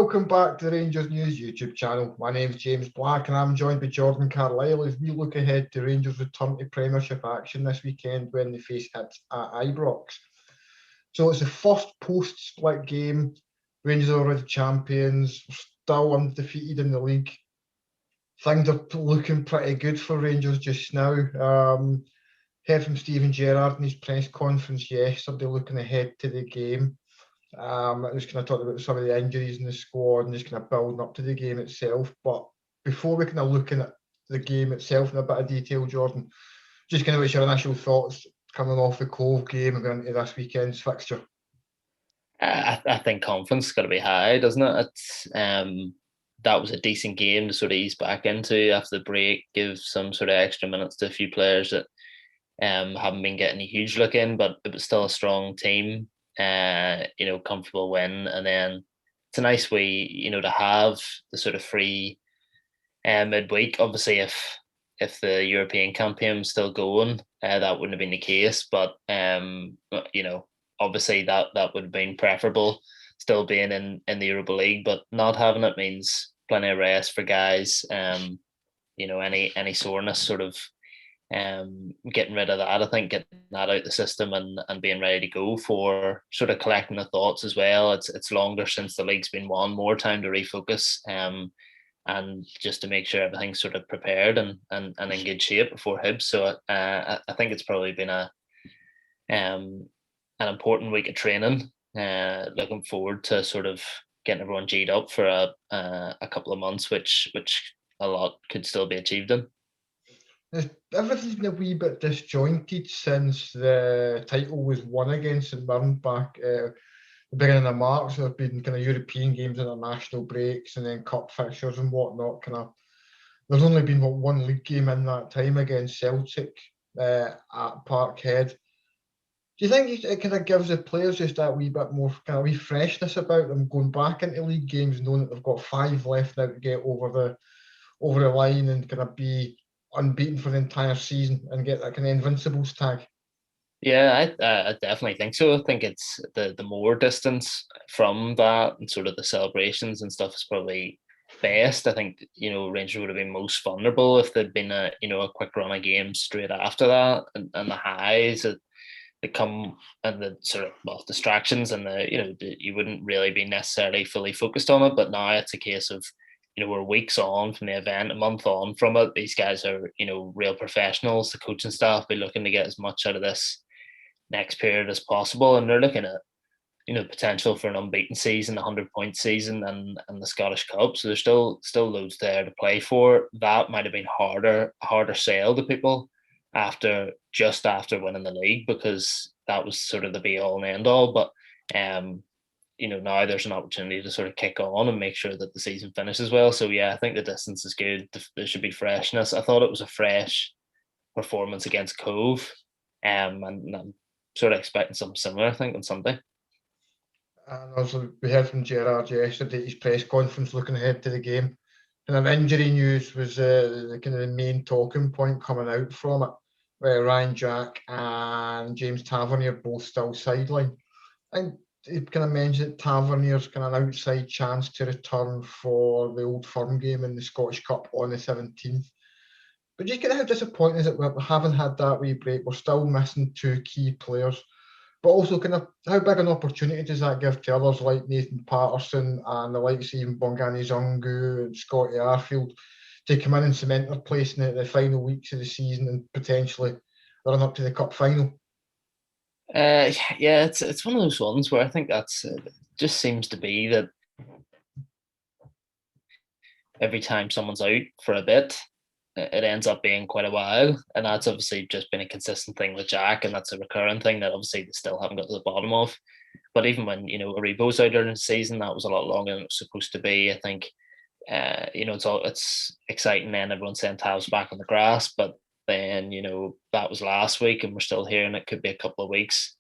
welcome back to the Rangers News YouTube channel. My name's James Black and I'm joined by Jordan Carlisle as we look ahead to Rangers' return to Premiership action this weekend when they face Hibs at Ibrox. So it's the first post-split game. Rangers are already champions, still undefeated in the league. Things are looking pretty good for Rangers just now. Heard from Steven Gerrard in his press conference yesterday looking ahead to the game. Just kind of talked about some of the injuries in the squad and just kind of building up to the game itself. But before we kind of looking at the game itself in a bit of detail, Jordan, just kind of what's your initial thoughts coming off the Cove game and going into this weekend's fixture? I think confidence has got to be high, doesn't it? That was a decent game to sort of ease back into after the break, give some sort of extra minutes to a few players that haven't been getting a huge look in, but it was still a strong team. Comfortable win, and then it's a nice way, to have the sort of free midweek. Obviously, if the European campaign was still going, that wouldn't have been the case. But obviously that would have been preferable, still being in the Europa League. But not having it means plenty of rest for guys. Any soreness sort of getting rid of that. I think getting that out the system and being ready to go for sort of collecting the thoughts as well. It's longer since the league's been won, more time to refocus and just to make sure everything's sort of prepared and in good shape before Hibs. So I think it's probably been an important week of training. Looking forward to sort of getting everyone G'd up for a couple of months, which a lot could still be achieved in. Everything's been a wee bit disjointed since the title was won against St Mirren back at the beginning of March. There have been kind of European games, international breaks, and then cup fixtures and whatnot. There's only been one league game in that time against Celtic at Parkhead. Do you think it kind of gives the players just that wee bit more kind of wee freshness about them going back into league games, knowing that they've got 5 left now to get over the line and kind of be unbeaten for the entire season and get that kind of invincibles tag? Yeah, I definitely think so. I think it's the more distance from that and sort of the celebrations and stuff is probably best. I think Rangers would have been most vulnerable if there'd been a quick run of games straight after that, and the highs that come and the sort of distractions and you wouldn't really be necessarily fully focused on it. But now it's a case of we're weeks on from the event, a month on from it. These guys are, real professionals. The coaching staff be looking to get as much out of this next period as possible. And they're looking at, potential for an unbeaten season, a 100-point season and the Scottish Cup. So there's still loads there to play for. That might have been a harder sell to people after winning the league, because that was sort of the be all and end all. But now there's an opportunity to sort of kick on and make sure that the season finishes well. So yeah, I think the distance is good. There should be freshness. I thought it was a fresh performance against Cove, and I'm sort of expecting something similar, I think, on Sunday. And also, we heard from Gerrard yesterday at his press conference looking ahead to the game. And injury news was the kind of the main talking point coming out from it, where Ryan Jack and James Tavernier both still sidelined. And he kind of mentioned that Tavernier's kind of an outside chance to return for the Old Firm game in the Scottish Cup on the 17th. But just kind of how disappointing is it we haven't had that wee break? We're still missing 2 key players. But also, kind of, how big an opportunity does that give to others like Nathan Patterson and the likes of even Bongani Zungu and Scotty Arfield to come in and cement their place in the final weeks of the season and potentially run up to the cup final? Yeah, it's one of those ones where I think that's just seems to be that every time someone's out for a bit, it ends up being quite a while, and that's obviously just been a consistent thing with Jack, and that's a recurring thing that obviously they still haven't got to the bottom of. But even when Aribo's out during the season, that was a lot longer than it was supposed to be. I think it's exciting then everyone's saying Tav's back on the grass, but then that was last week and we're still here and it could be a couple of weeks.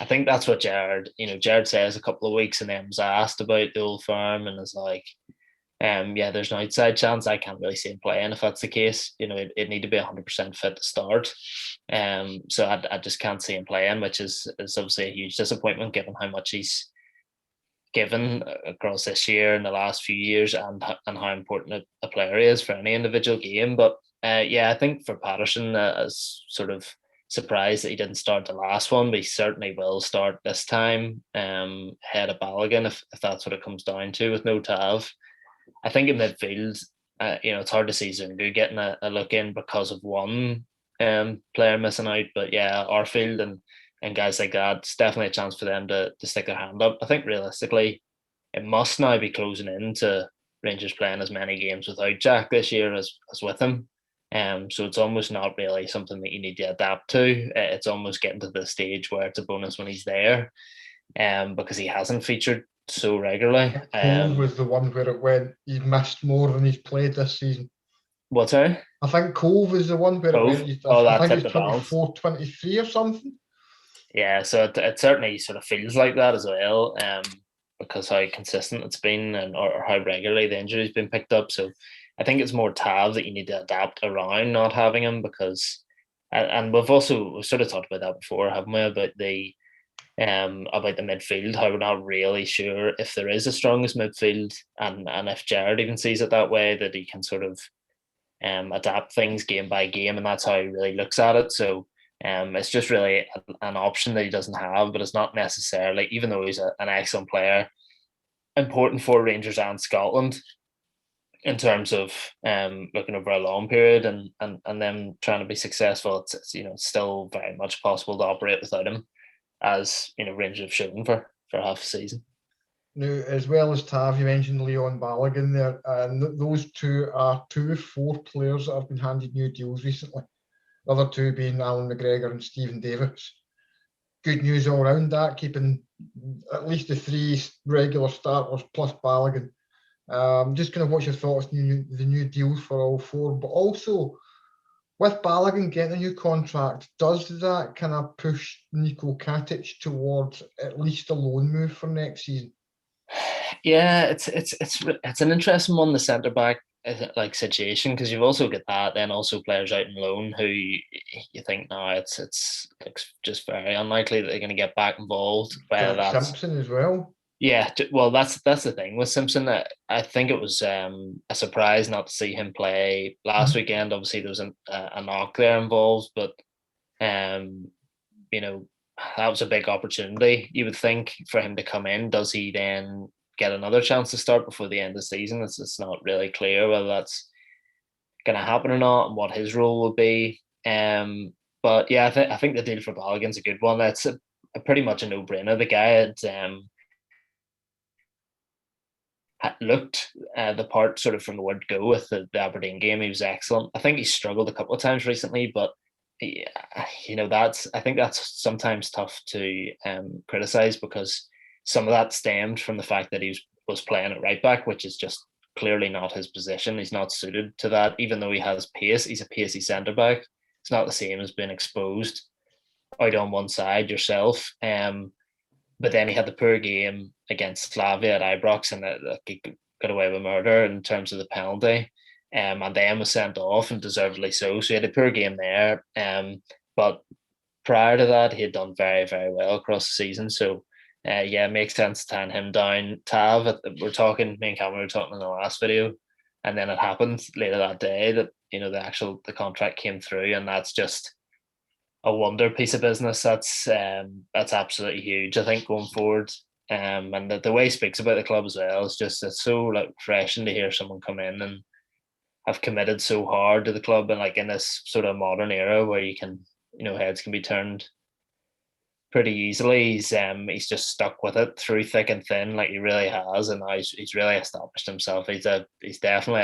I think that's what Gerrard says a couple of weeks, and then was asked about the Old Firm and is like, there's an outside chance. I can't really see him playing if that's the case. It'd need to be 100% fit to start. So I just can't see him playing, which is obviously a huge disappointment given how much he's given across this year and the last few years, and how important a player is for any individual game. But yeah, I think for Patterson, as sort of surprised that he didn't start the last one, but he certainly will start this time. Head of Balogun, if that's what it comes down to, with no Tav. I think in midfield, it's hard to see Zungu getting a look in because of one player missing out. But yeah, Arfield and guys like that, it's definitely a chance for them to stick their hand up. I think realistically, it must now be closing in to Rangers playing as many games without Jack this year as with him. So it's almost not really something that you need to adapt to. It's almost getting to the stage where it's a bonus when he's there, because he hasn't featured so regularly. Cove was the one where it went, he's missed more than he's played this season. What's that? I think Cove is the one where Cove? it went, I That think tipped it's the balance. 24, 23 or something. Yeah, so it certainly sort of feels like that as well, because how consistent it's been, or how regularly the injury's been picked up. So I think it's more Tav that you need to adapt around not having him, because, and we've sort of talked about that before, haven't we? About the midfield, how we're not really sure if there is a strongest midfield, and if Jared even sees it that way, that he can sort of adapt things game by game, and that's how he really looks at it. So it's just really an option that he doesn't have, but it's not necessarily, even though he's an excellent player, important for Rangers and Scotland in terms of looking over a long period and them trying to be successful. It's still very much possible to operate without him, as Rangers have shown for half a season. Now, as well as Tav, you mentioned Leon Balogun there, and those two are 2 of 4 players that have been handed new deals recently. The other two being Alan McGregor and Stephen Davis. Good news all round that, keeping at least the 3 regular starters plus Balogun. Just kind of what's your thoughts on the new deals for all 4, but also with Balogun getting a new contract, does that kind of push Niko Katic towards at least a loan move for next season? Yeah, it's an interesting one, the centre back like situation, because you've also got that, then also players out in loan who you think now it's just very unlikely that they're going to get back involved. Whether Jack that's Simpson as well. Yeah, well, that's the thing with Simpson. I think it was a surprise not to see him play last weekend. Obviously, there was a knock there involved, but um, that was a big opportunity. You would think for him to come in. Does he then get another chance to start before the end of the season? It's not really clear whether that's going to happen or not, and what his role will be. But yeah, I think the deal for Balogun's a good one. That's a pretty much a no-brainer. The guy had looked the part sort of from the word go with the Aberdeen game. He was excellent. I think he struggled a couple of times recently, but I think that's sometimes tough to criticize, because some of that stemmed from the fact that he was playing at right back, which is just clearly not his position. He's not suited to that, even though he has pace. He's a pacey centre back. It's not the same as being exposed out on one side yourself. But then he had the poor game against Slavia at Ibrox, and he got away with murder in terms of the penalty. And then was sent off, and deservedly so. So he had a poor game there. But prior to that, he had done very, very well across the season. So yeah, it makes sense tying him down. Tav, me and Cameron were talking in the last video, and then it happened later that day that the contract came through, and that's just a wonder piece of business. That's absolutely huge, I think, going forward. And the way he speaks about the club as well is just, it's so like refreshing to hear someone come in and have committed so hard to the club, and like in this sort of modern era where you can, heads can be turned pretty easily. He's just stuck with it through thick and thin, like he really has, and now he's really established himself. He's definitely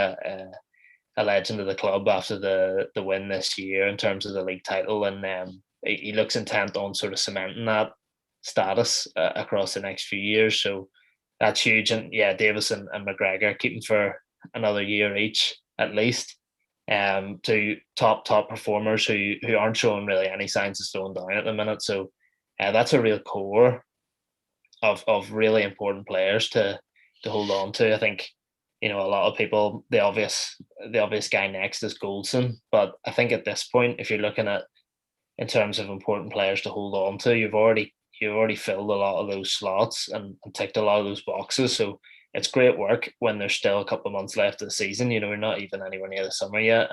a legend of the club after the win this year in terms of the league title, and he looks intent on sort of cementing that status across the next few years. So that's huge. And yeah, Davis and McGregor keeping for another year each at least. To top performers who aren't showing really any signs of slowing down at the minute. So that's a real core of really important players to hold on to. I think a lot of people, the obvious guy next is Goldson, but I think at this point, if you're looking at in terms of important players to hold on to, you've already you already filled a lot of those slots and ticked a lot of those boxes. So it's great work when there's still a couple of months left of the season. We're not even anywhere near the summer yet,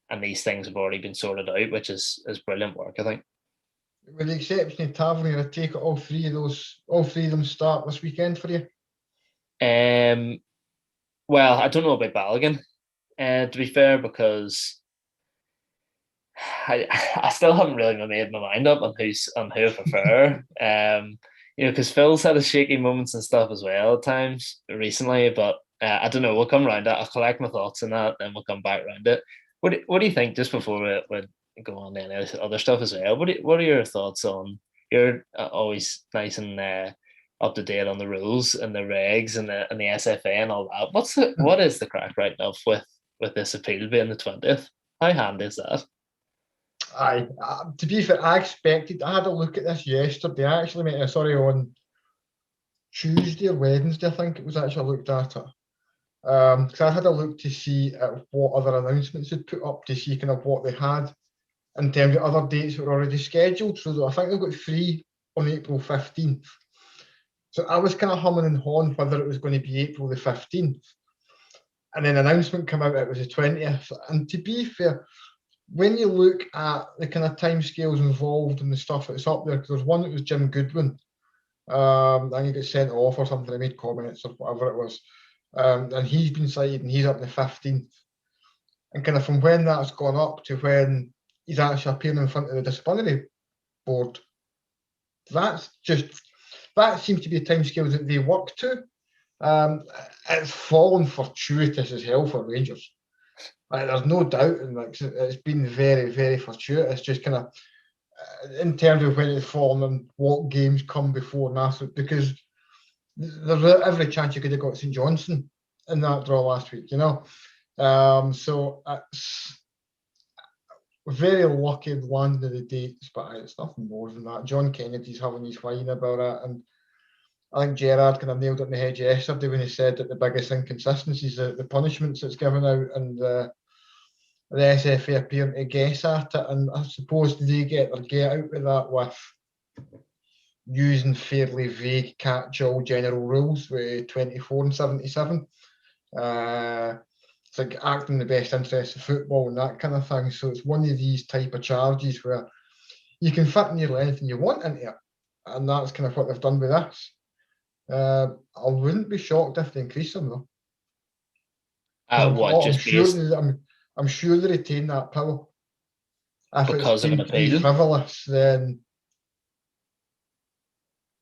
and these things have already been sorted out, which is brilliant work, I think. With the exception of Tavernier, I take it all three of them start this weekend for you. Well, I don't know about Balogun, to be fair, because I still haven't really made my mind up on who I prefer. Because Phil's had his shaky moments and stuff as well at times recently, but I don't know. We'll come around it. I'll collect my thoughts on that, then we'll come back around it. What do you think? Just before we go on to any other stuff as well. What are your thoughts on? You're always nice and up to date on the rules and the regs and the SFA and all that. What is the crack right now with this appeal being the 20th? How handy is that? To be fair, I had a look at this yesterday. I actually made on Tuesday or Wednesday, I think it was actually looked at it. Because I had a look to see at what other announcements had put up to see kind of what they had in terms of other dates that were already scheduled. So I think they've got 3 on April 15th. So I was kind of humming and hawing whether it was going to be April the 15th. And then an announcement came out, it was the 20th. And to be fair, when you look at the kind of timescales involved and the stuff that's up there, because there's one that was Jim Goodwin, and he got sent off or something, I made comments or whatever it was, and he's been cited and he's up in the 15th. And kind of from when that's gone up to when he's actually appearing in front of the disciplinary board, that seems to be a timescale that they work to. It's fallen fortuitous as hell for Rangers. There's no doubt, and it's been very, very fortuitous. Just kind of in terms of when it's fallen and what games come before Nassau, because there's every chance you could have got St Johnstone in that draw last week, So it's very lucky landing the dates, but it's nothing more than that. John Kennedy's having his whine about it, and I think Gerrard kind of nailed it in the head yesterday when he said that the biggest inconsistencies are the punishments that's given out and the SFA appearing to guess at it. And I suppose they get out with that with using fairly vague catch-all general rules with 24 and 77. It's like acting in the best interest of football and that kind of thing. So it's one of these type of charges where you can fit nearly anything you want into it. And that's kind of what they've done with this. I wouldn't be shocked if they increase them though. I'm sure they retain that power. If because it's of an appeal, frivolous, then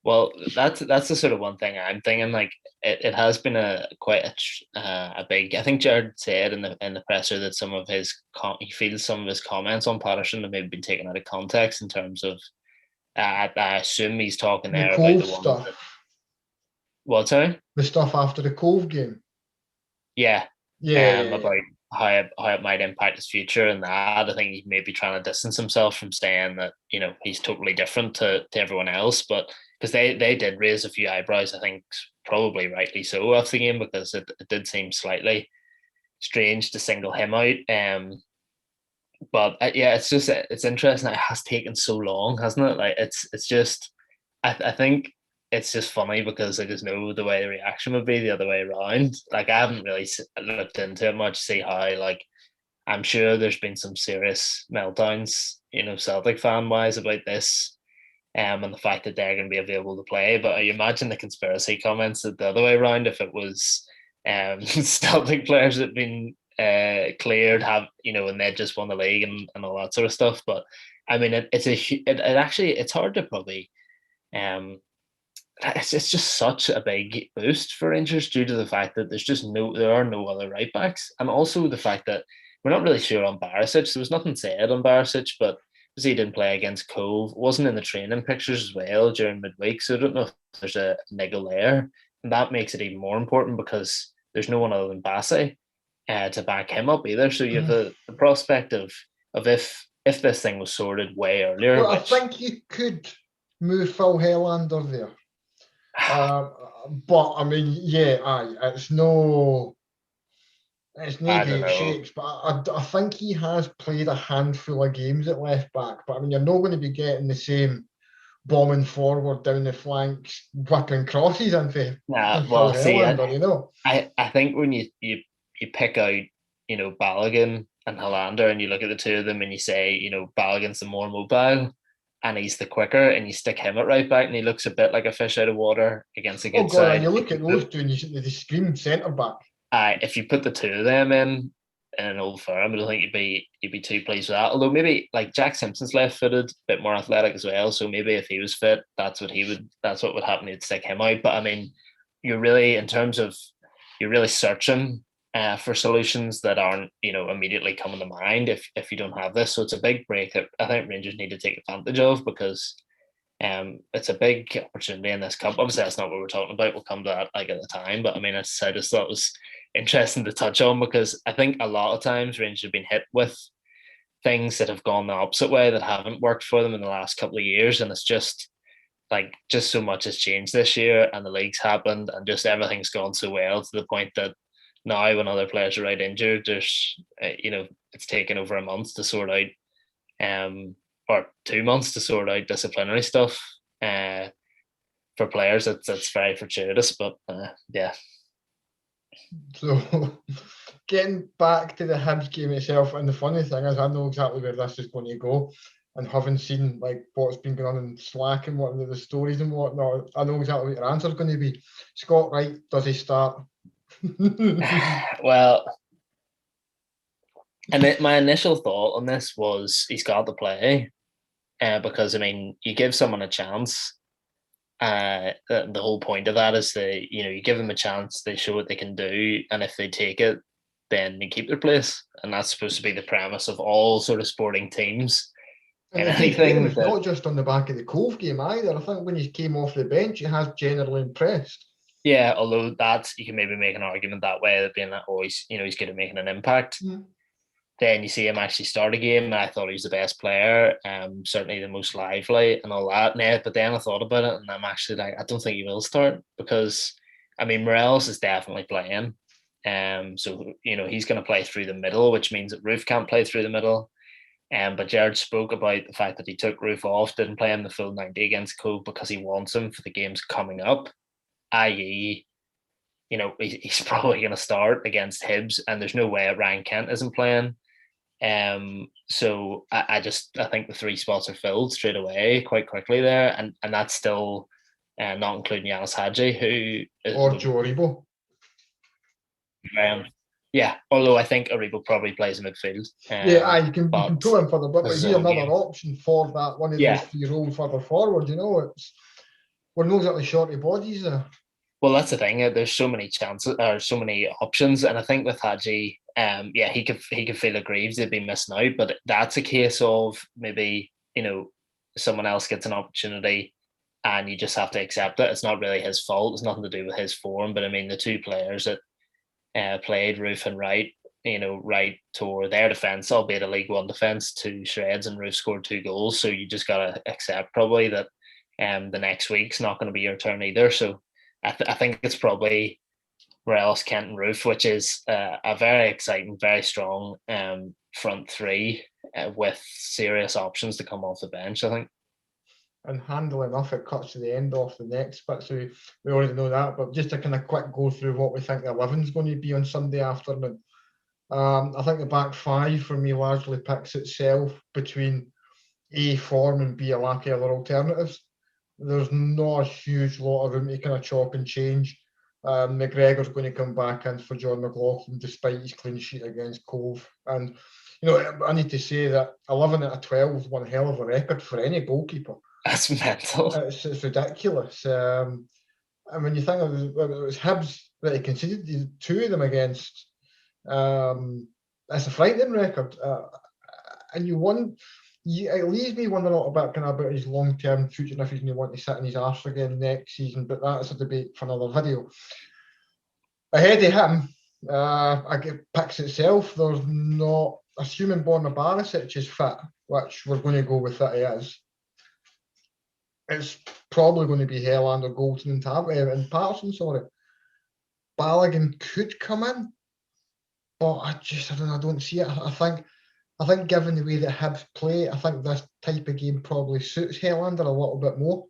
well, that's the sort of one thing I'm thinking. Like it has been quite a big. I think Jared said in the presser that he feels some of his comments on Patterson have maybe been taken out of context in terms of. I assume he's talking there about the stuff. What, sorry? The stuff after the Cove game. Yeah. About how it might impact his future and that. I think he may be trying to distance himself from saying that, he's totally different to everyone else. But because they did raise a few eyebrows, I think probably rightly so after the game, because it did seem slightly strange to single him out. But it's interesting. It has taken so long, hasn't it? Like it's just, I think it's just funny because I just know the way the reaction would be the other way around. Like I haven't really looked into it much to see how. Like I'm sure there's been some serious meltdowns, Celtic fan wise about this, and the fact that they're going to be available to play. But I imagine the conspiracy comments the other way around if it was Celtic players that had been cleared, and they just won the league and all that sort of stuff. But I mean, it's hard to probably. It's just such a big boost for Rangers due to the fact that there are no other right backs, and also the fact that we're not really sure on Barisic. There was nothing said on Barisic, but because he didn't play against Cove, wasn't in the training pictures as well during midweek, so I don't know if there's a niggle there, and that makes it even more important because there's no one other than Bassey to back him up either. So you have the prospect of if this thing was sorted way earlier. Well, I think you could move Phil Helander there. But I mean, it's no great shakes. But I think he has played a handful of games at left back. But I mean, you're not going to be getting the same bombing forward down the flanks, whipping crosses in for Well, see, Helander, you know. I think when you pick out, Balogun and Helander, and you look at the two of them and you say, Balogun's the more mobile and he's the quicker, and you stick him at right back and he looks a bit like a fish out of water against a good God, side. and you look at those two and they scream centre back. If you put the two of them in an Old Firm, I don't think you'd be too pleased with that. Although maybe like Jack Simpson's left-footed, a bit more athletic as well. So maybe if he was fit, that's what would happen. He'd stick him out. But I mean, you're really searching for solutions that aren't immediately coming to mind if you don't have this. So it's a big break that I think Rangers need to take advantage of, because it's a big opportunity in this cup. Obviously, that's not what we're talking about. We'll come to that like at the time. But I mean, I just thought it was interesting to touch on, because I think a lot of times Rangers have been hit with things that have gone the opposite way, that haven't worked for them in the last couple of years, and it's just so much has changed this year, and the league's happened, and just everything's gone so well to the point that now when other players are out injured, there's it's taken over a month to sort out or 2 months to sort out disciplinary stuff for players. It's very fortuitous, but yeah. So getting back to the Hibs game itself, and the funny thing is I know exactly where this is going to go, and having seen like what's been going on in Slack and what the stories and whatnot, I know exactly what your answer is going to be. Scott Wright, does he start? Well, and my initial thought on this was he's got to play, because I mean, you give someone a chance. The whole point of that is that you give them a chance, they show what they can do, and if they take it, then they keep their place, and that's supposed to be the premise of all sort of sporting teams. And anything it's not just on the back of the Cove game either. I think when he came off the bench, he has generally impressed. Yeah, although that you can maybe make an argument that way, that being that always he's good at making an impact. Mm. Then you see him actually start a game, and I thought he was the best player, certainly the most lively and all that. But then I thought about it, and I'm actually like, I don't think he will start, because I mean, Morelos is definitely playing. So he's going to play through the middle, which means that Roof can't play through the middle. But Jared spoke about the fact that he took Roof off, didn't play him the full 90 against Cove because he wants him for the games coming up, i.e., he's probably going to start against Hibs, and there's no way Ryan Kent isn't playing. So I think the 3 spots are filled straight away quite quickly there, and that's still not including Yanis Hadji, or Joe Aribo. Yeah, although I think Aribo probably plays in midfield. You can pull him further, but he's another option for that one of those 3 roles further forward. We're not exactly short of bodies there. Well, that's the thing. There's so many chances, or so many options, and I think with Hadji, he could feel aggrieved they'd be missing out. But that's a case of maybe someone else gets an opportunity, and you just have to accept it. It's not really his fault. It's nothing to do with his form. But I mean, the 2 players that played, Roof and Wright, Wright tore their defence, albeit a League One defence, to shreds, and Roof scored 2 goals. So you just gotta accept probably that the next week's not going to be your turn either. So I think it's probably Morelos, Kent, and Roof, which is a very exciting, very strong front 3 with serious options to come off the bench, I think. And handily enough, it cuts to the end off the next bit, so we already know that. But just to kind of quick go through what we think the 11 is going to be on Sunday afternoon. I think the back 5 for me largely picks itself between A, form, and B, a lack of other alternatives. There's not a huge lot of room to kind of chop and change. McGregor's going to come back in for John McLaughlin despite his clean sheet against Cove. And, I need to say that 11 out of 12 is one hell of a record for any goalkeeper. That's mental. It's ridiculous. And when you think it was Hibs that he conceded 2 of them against, that's a frightening record. And it leaves me wondering a little bit kind of about his long-term future and if he's going to want to sit in his arse again next season, but that's a debate for another video. Ahead of him, picks itself, there's not, assuming Borna Barisic is fit, which we're going to go with that he is, it's probably going to be Helander, Golden, and Patterson, sorry. Balogun could come in, but I don't know, I don't see it. I I think given the way that Hibs play, I think this type of game probably suits Helander a little bit more.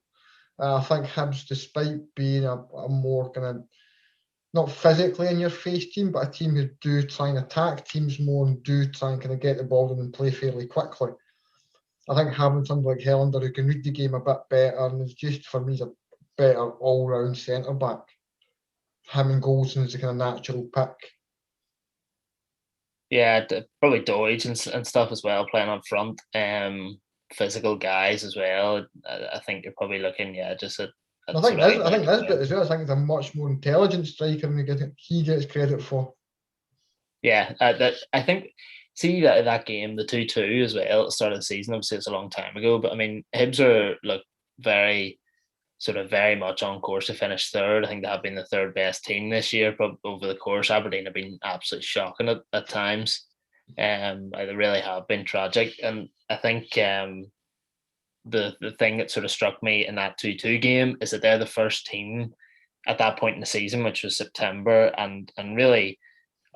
I think Hibs, despite being a more kind of not physically in your face team, but a team who do try and attack teams more and do try and kind of get the ball and play fairly quickly. I think having somebody like Helander who can read the game a bit better and is just, for me, is a better all-round centre-back. Him and Goldson is a kind of natural pick. Yeah, probably Doige and stuff as well, playing up front. Physical guys as well. I think you're probably looking, just at I think Nisbet as well. I think he's a much more intelligent striker than he gets credit for. Yeah, I think. See that game, the 2-2 as well at the start of the season. Obviously, it's a long time ago, but I mean, Hibs are very much on course to finish third. I think they have been the third best team this year, probably over the course. Aberdeen have been absolutely shocking at times. They really have been tragic, and I think the thing that sort of struck me in that 2-2 game is that they're the first team at that point in the season, which was September, and really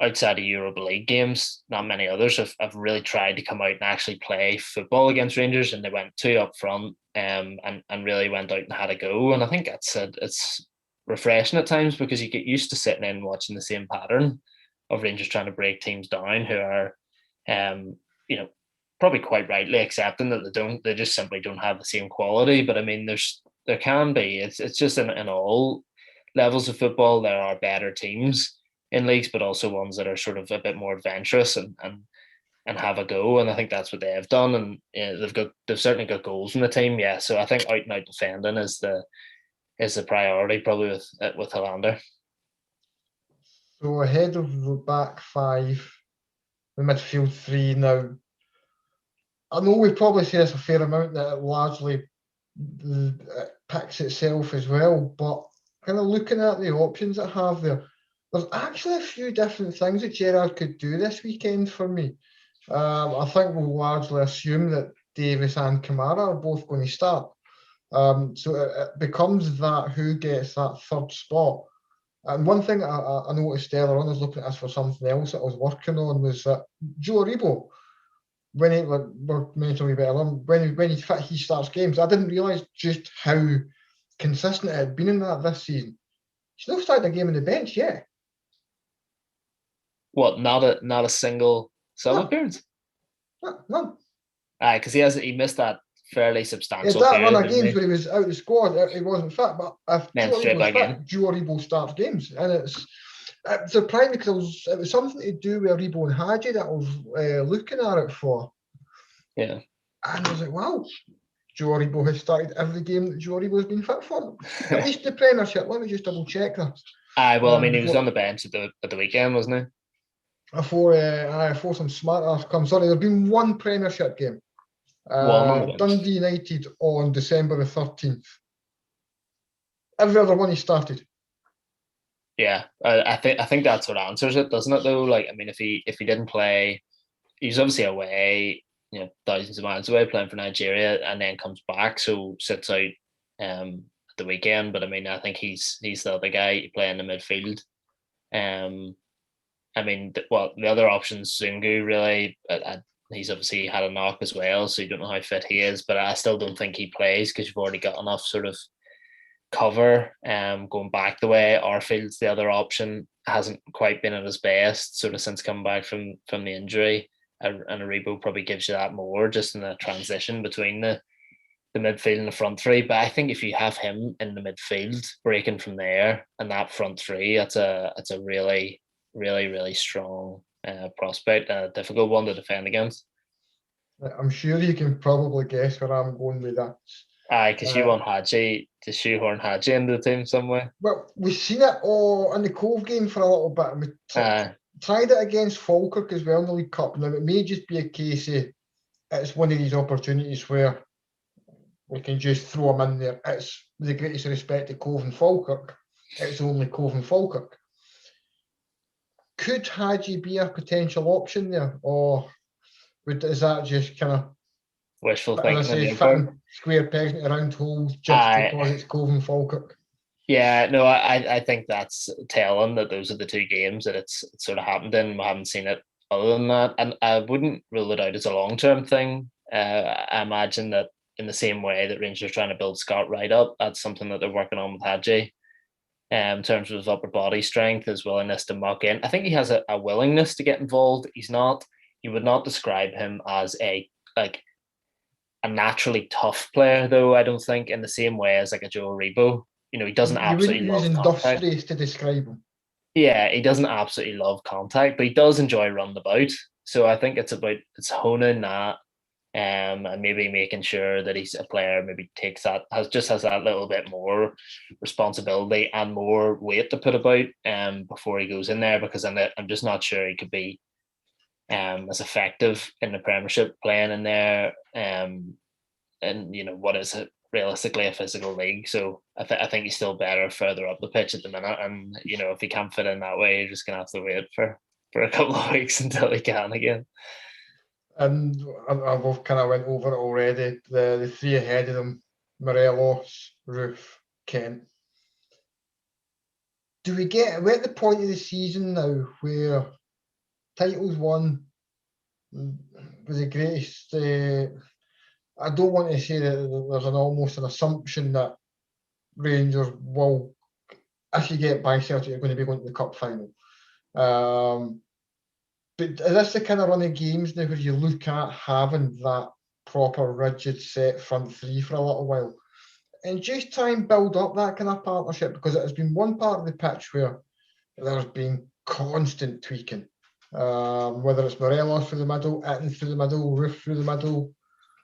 outside of Europa League games, not many others have really tried to come out and actually play football against Rangers, and they went two up front and really went out and had a go. And I think it's refreshing at times because you get used to sitting in and watching the same pattern of Rangers trying to break teams down who are, probably quite rightly accepting that they just simply don't have the same quality. But I mean, there can be, it's just in all levels of football, there are better teams in leagues, but also ones that are sort of a bit more adventurous and have a go. And I think that's what they have done. And they've certainly got goals in the team. Yeah. So I think out and out defending is the priority probably with Helander. So ahead of the back five, the midfield three now. I know we probably say this a fair amount that it largely picks itself as well, but kind of looking at the options that have there's actually a few different things that Gerrard could do this weekend for me. I think we'll largely assume that Davis and Kamara are both going to start. So it becomes that who gets that third spot. And one thing I noticed earlier on, I was looking at this for something else that I was working on, was that Joe Aribo, when we're mentioning a bit earlier, when he starts games, I didn't realise just how consistent it had been in that this season. He's not started a game on the bench yet. What? Not a single sub appearance? None. Aye, because he missed that fairly substantial. Yeah, that run of games where he was out of the squad, he wasn't fit. But if Joe Aribo's fit, Joe Aribo starts games, and it surprised me because it was something to do with Aribo and Hadji that I was looking at it for. Yeah. And I was like, wow, Joe Aribo has started every game that Joe Aribo has been fit for. At least the Premiership. Let me just double check that. Aye, well, I mean, he was on the bench at the weekend, wasn't he? Before some smart ass comes. Sorry, there's been one Premiership game. Dundee United on December the 13th. Every other one he started. Yeah, I think that sort of answers it, doesn't it? Though, like, I mean, if he didn't play, he's obviously away, thousands of miles away playing for Nigeria, and then comes back, so sits out at the weekend. But I mean, I think he's the other guy playing the midfield. I mean, the other options, Zungu, really, he's obviously had a knock as well, so you don't know how fit he is. But I still don't think he plays because you've already got enough sort of cover. Going back the way Arfield's the other option, hasn't quite been at his best sort of since coming back from the injury. And Aribo probably gives you that more just in the transition between the midfield and the front three. But I think if you have him in the midfield, breaking from there, and that front three, it's a really, really, really strong prospect, a difficult one to defend against. I'm sure you can probably guess where I'm going with that. Aye, because you want Hadji to shoehorn Hadji into the team somewhere. Well, we've seen it in the Cove game for a little bit, and we tried it against Falkirk as well in the League Cup. Now, it may just be a case of it's one of these opportunities where we can just throw him in there. It's with the greatest respect to Cove and Falkirk. It's only Cove and Falkirk. Could Hadji be a potential option there, or is that just kind of wishful thinking? As I say, fitting square pegs into round holes just because it's Cove and Falkirk? Yeah, no, I think that's telling that those are the two games that it's sort of happened in. We haven't seen it other than that, and I wouldn't rule it out as a long-term thing. I imagine that in the same way that Rangers are trying to build Scott right up, that's something that they're working on with Hadji. In terms of his upper body strength, his willingness to muck in. I think he has a willingness to get involved. You would not describe him as a naturally tough player, though, I don't think, in the same way as like a Joe Rebo. He doesn't You wouldn't absolutely use love contact. industrious to describe him. Yeah, he doesn't absolutely love contact, but he does enjoy running about. So I think it's honing that, and maybe making sure that he's a player maybe has that little bit more responsibility and more weight to put about before he goes in there, because I'm just not sure he could be as effective in the Premiership playing in there. And what is it realistically, a physical league? So I think he's still better further up the pitch at the minute. And if he can't fit in that way, you're just gonna have to wait for a couple of weeks until he can again. And we've kind of went over it already. The three ahead of them: Morelos, Roofe, Kent. We're at the point of the season now where titles won was the greatest. I don't want to say that there's almost an assumption that Rangers will, if you get by Celtic, you're going to be going to the cup final. But is this the kind of run of games now where you look at having that proper, rigid, set front three for a little while and just try and build up that kind of partnership? Because it has been one part of the pitch where there's been constant tweaking. Whether it's Morelos through the middle, Itten through the middle, Roofe through the middle,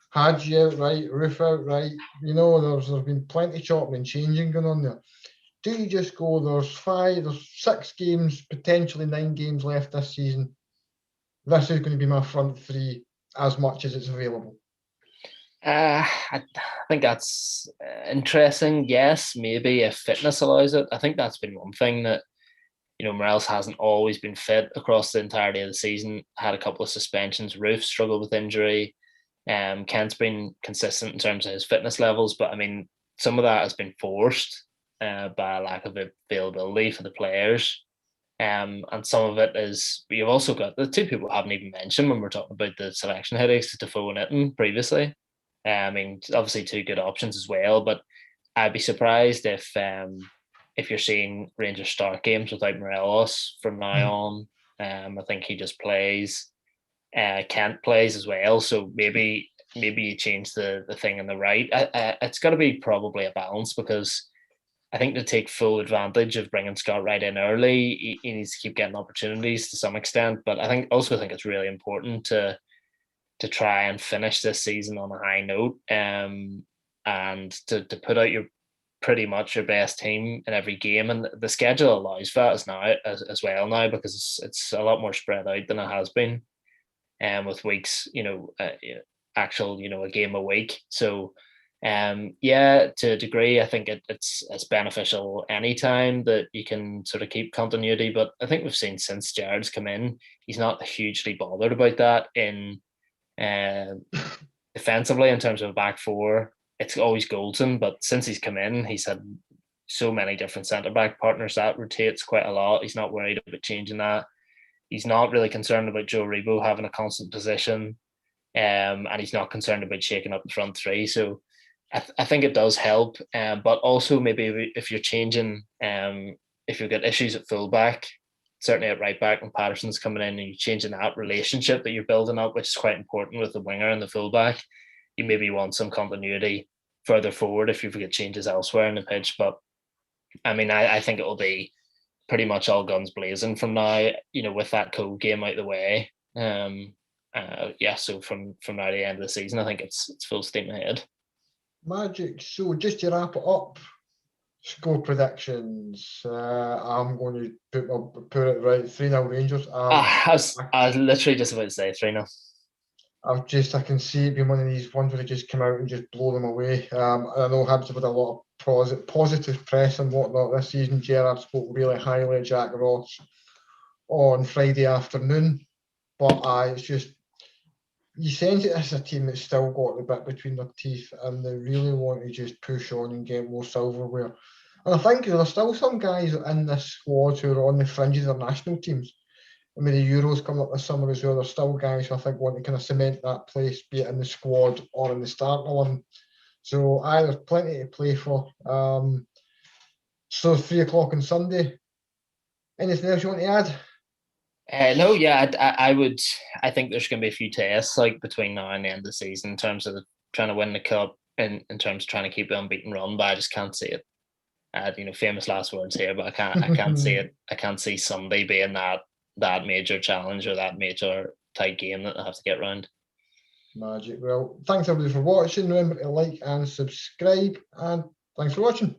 Hadji out right, Roofe out right. There's been plenty chopping and changing going on there. Do you just go, there's 6 games, potentially 9 games left this season. This is going to be my front three as much as it's available. I think that's interesting. Yes, maybe if fitness allows it. I think that's been one thing that Morelos hasn't always been fit across the entirety of the season. Had a couple of suspensions. Roofe struggled with injury. Kent's been consistent in terms of his fitness levels, but I mean, some of that has been forced by a lack of availability for the players. And some of it is, you've also got the two people I haven't even mentioned when we're talking about the selection headaches, Defoe and Itten previously. I mean, obviously 2 good options as well, but I'd be surprised if you're seeing Rangers start games without Morelos from now on. I think he just plays. Kent plays as well, so maybe you change the thing on the right. It's got to be probably a balance, because I think to take full advantage of bringing Scott right in early, he needs to keep getting opportunities to some extent. But I think it's really important to try and finish this season on a high note, and to put out your pretty much your best team in every game. And the schedule allows for that as well now, because it's a lot more spread out than it has been, with weeks, actual, a game a week. So to a degree, I think it's beneficial anytime that you can sort of keep continuity. But I think we've seen since Gers come in, he's not hugely bothered about that in defensively in terms of a back four. It's always Goldson, but since he's come in, he's had so many different centre-back partners that rotates quite a lot. He's not worried about changing that. He's not really concerned about Joe Rebo having a constant position, and he's not concerned about shaking up the front three. So I think it does help, but also maybe if you're changing, if you've got issues at fullback, certainly at right back when Patterson's coming in, and you're changing that relationship that you're building up, which is quite important with the winger and the fullback, you maybe want some continuity further forward if you've got changes elsewhere in the pitch. But I mean, I think it will be pretty much all guns blazing from now, with that Cove game out the way. So from now to the end of the season, I think it's full steam ahead. Magic. So just to wrap it up, score predictions. I'm going to put it right. 3-0 Rangers. I was literally just about to say 3-0. I can see it being one of these ones where they just come out and just blow them away. I know Hibs have had a lot of positive press and whatnot this season. Gerrard spoke really highly of Jack Ross on Friday afternoon, but it's just, you sense it as a team that's still got the bit between their teeth, and they really want to just push on and get more silverware. And I think there's still some guys in this squad who are on the fringes of national teams. I mean, the Euros coming up this summer as well. There's still guys who I think want to kind of cement that place, be it in the squad or in the starting 11. So there's plenty to play for. So 3 o'clock on Sunday. Anything else you want to add? No, yeah, I would. I think there's going to be a few tests like between now and the end of the season in terms of trying to win the cup and in terms of trying to keep the unbeaten run. But I just can't see it. Famous last words here, but I can't see it. I can't see Sunday being that major challenge or that major tight game that I have to get round. Magic. Well, thanks everybody for watching. Remember to like and subscribe, and thanks for watching.